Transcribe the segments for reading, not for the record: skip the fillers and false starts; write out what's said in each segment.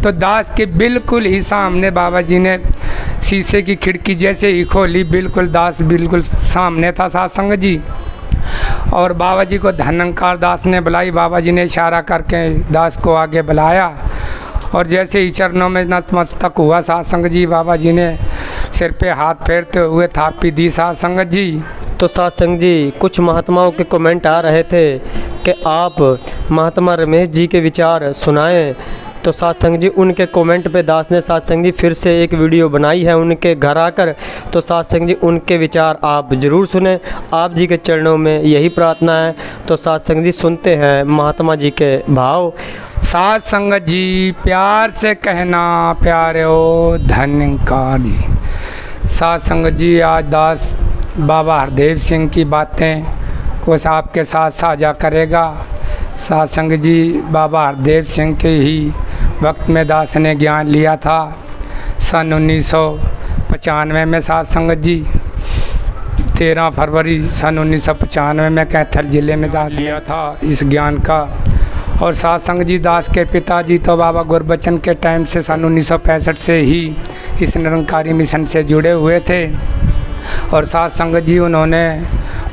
तो दास के बिल्कुल ही सामने बाबा जी ने शीशे की खिड़की जैसे ही खोली, बिल्कुल दास बिल्कुल सामने था सत्संग जी। और बाबा जी को धनंकार दास ने बुलाई, बाबा जी ने इशारा करके दास को आगे बुलाया और जैसे ही चरणों में नतमस्तक हुआ सत्संग जी, बाबा जी ने सिर पे हाथ फेरते हुए थापी दी सत्संग जी। तो सत्संग जी, कुछ महात्माओं के कमेंट आ रहे थे कि आप महात्मा रमेश जी के विचार सुनाएं। तो सत्संग जी, उनके कमेंट पे दास ने सत्संग जी फिर से एक वीडियो बनाई है उनके घर आकर। तो सत्संग जी, उनके विचार आप ज़रूर सुने, आप जी के चरणों में यही प्रार्थना है। तो सत्संग जी, सुनते हैं महात्मा जी के भाव। सत्संग जी, प्यार से कहना प्यारे हो धन्यकार जी। सत्संग जी, आज दास बाबा हरदेव सिंह की बातें कुछ आपके साथ साझा करेगा। सत्संग जी, बाबा हरदेव सिंह के ही वक्त में दास ने ज्ञान लिया था सन 1995 में। सत्संग जी, 13 फरवरी सन 1995 में कैथल ज़िले में दास लिया था इस ज्ञान का। और सत्संग जी, दास के पिताजी तो बाबा गुरबचन के टाइम से सन 1965 से ही इस निरंकारी मिशन से जुड़े हुए थे। और सत्संग जी, उन्होंने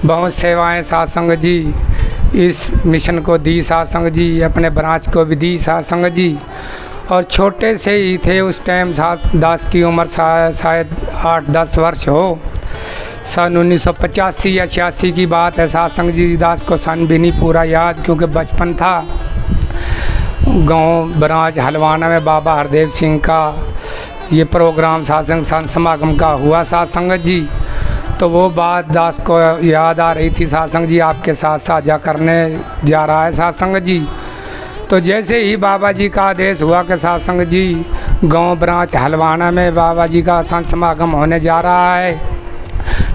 बहुत सेवाएं सत्संग जी इस मिशन को दी सत्संग जी, अपने ब्रांच को भी दी सत्संग जी। और छोटे से ही थे उस टाइम, दास की उम्र शायद 8-10 वर्ष हो। सन 1985 या 86 की बात है सत्संग जी। दास को सन भी नहीं पूरा याद क्योंकि बचपन था। गांव ब्रांच हलवाना में बाबा हरदेव सिंह का ये प्रोग्राम सत्संग संत समागम का हुआ सत्संग जी। तो वो बात दास को याद आ रही थी सत्संग जी, आपके साथ साझा करने जा रहा है सत्संग जी। तो जैसे ही बाबा जी का आदेश हुआ कि सत्संग जी गांव ब्रांच हलवाना में बाबा जी का संत समागम होने जा रहा है,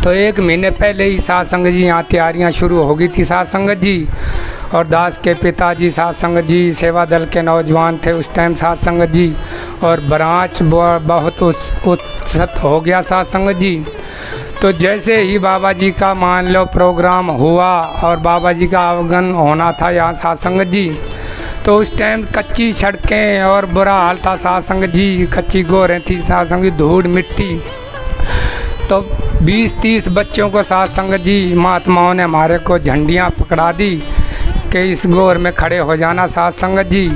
तो 1 महीने पहले ही सत्संग जी यहाँ तैयारियाँ शुरू हो गई थी सत्संग जी। और दास के पिताजी सत्संग जी सेवा दल के नौजवान थे उस टाइम सत्संग जी। और ब्रांच बहुत उत्सुक हो गया सत्संग जी। तो जैसे ही बाबा जी का मान लो प्रोग्राम हुआ और बाबा जी का आगमन होना था यहाँ सत्संग जी, तो उस टाइम कच्ची सड़कें और बुरा हाल था सत्संग जी, कच्ची गोरें थी सत्संग जी, धूड़ मिट्टी। तो 20-30 बच्चों को सत्संग जी महात्माओं ने हमारे को झंडियाँ पकड़ा दी कि इस गोर में खड़े हो जाना सत्संग जी।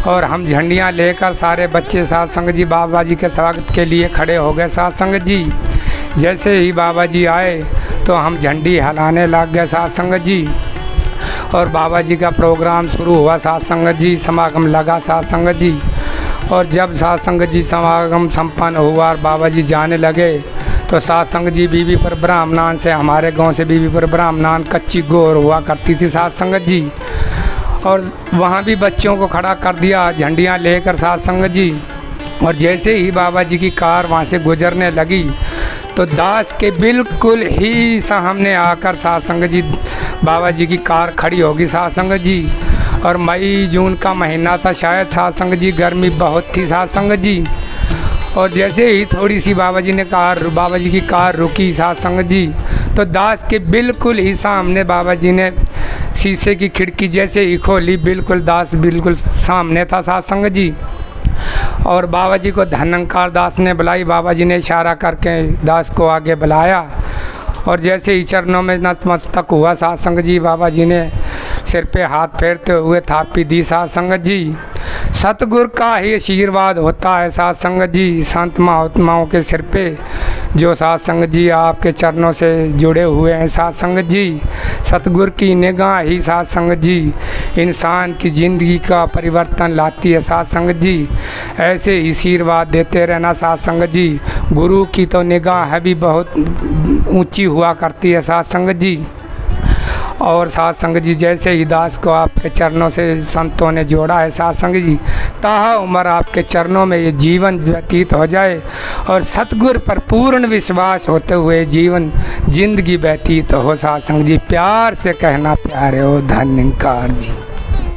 और हम झंडियाँ लेकर सारे बच्चे सत्संग जी बाबा जी के स्वागत के लिए खड़े हो गए सत्संग जी। जैसे ही बाबा जी आए तो हम झंडी हिलाने लग गए सत्संग जी। और बाबा जी का प्रोग्राम शुरू हुआ सत्संग जी, समागम लगा सत्संग जी। और जब सत्संग जी समागम संपन्न हुआ और बाबा जी जाने लगे तो सत्संग जी बीबीपुर ब्राह्मणान से, हमारे गांव से बीबीपुर ब्राह्मणान कच्ची गोर हुआ करती थी सत्संग जी। और वहाँ भी बच्चों को खड़ा कर दिया झंडियाँ लेकर सत्संग जी। और जैसे ही बाबा जी की कार वहाँ से गुजरने लगी तो दास के बिल्कुल ही सामने आकर सत्संग जी बाबा जी की कार खड़ी होगी सत्संग जी। और मई जून का महीना था शायद सत्संग जी, गर्मी बहुत थी सत्संग जी। और जैसे ही थोड़ी सी बाबा जी की कार रुकी सत्संग जी, तो दास के बिल्कुल ही सामने बाबा जी ने शीशे की खिड़की जैसे ही खोली, बिल्कुल दास बिल्कुल सामने था सत्संग जी। और बाबा जी को धनंकार दास ने बुलाई, बाबा जी ने इशारा करके दास को आगे बुलाया। और जैसे ही चरणों में नतमस्तक हुआ सत्संग जी, बाबा जी ने सिर पे हाथ फेरते हुए थापी दी सत्संग जी। सतगुरु का ही आशीर्वाद होता है सत्संग जी संत महात्माओं के सिर पे, जो सत्संग जी आपके चरणों से जुड़े हुए हैं सत्संग जी। सतगुरु की निगाह ही सत्संग जी इंसान की ज़िंदगी का परिवर्तन लाती है सत्संग जी। ऐसे ही आशीर्वाद देते रहना सत्संग जी। गुरु की तो निगाह भी बहुत ऊंची हुआ करती है सत्संग जी। और सत्संग जी, जैसे ही दास को आपके चरणों से संतों ने जोड़ा है सत्संग जी, ताहा उम्र आपके चरणों में ये जीवन व्यतीत हो जाए और सतगुरु पर पूर्ण विश्वास होते हुए जीवन जिंदगी व्यतीत हो सत्संग जी। प्यार से कहना प्यारे हो धन्यकार जी।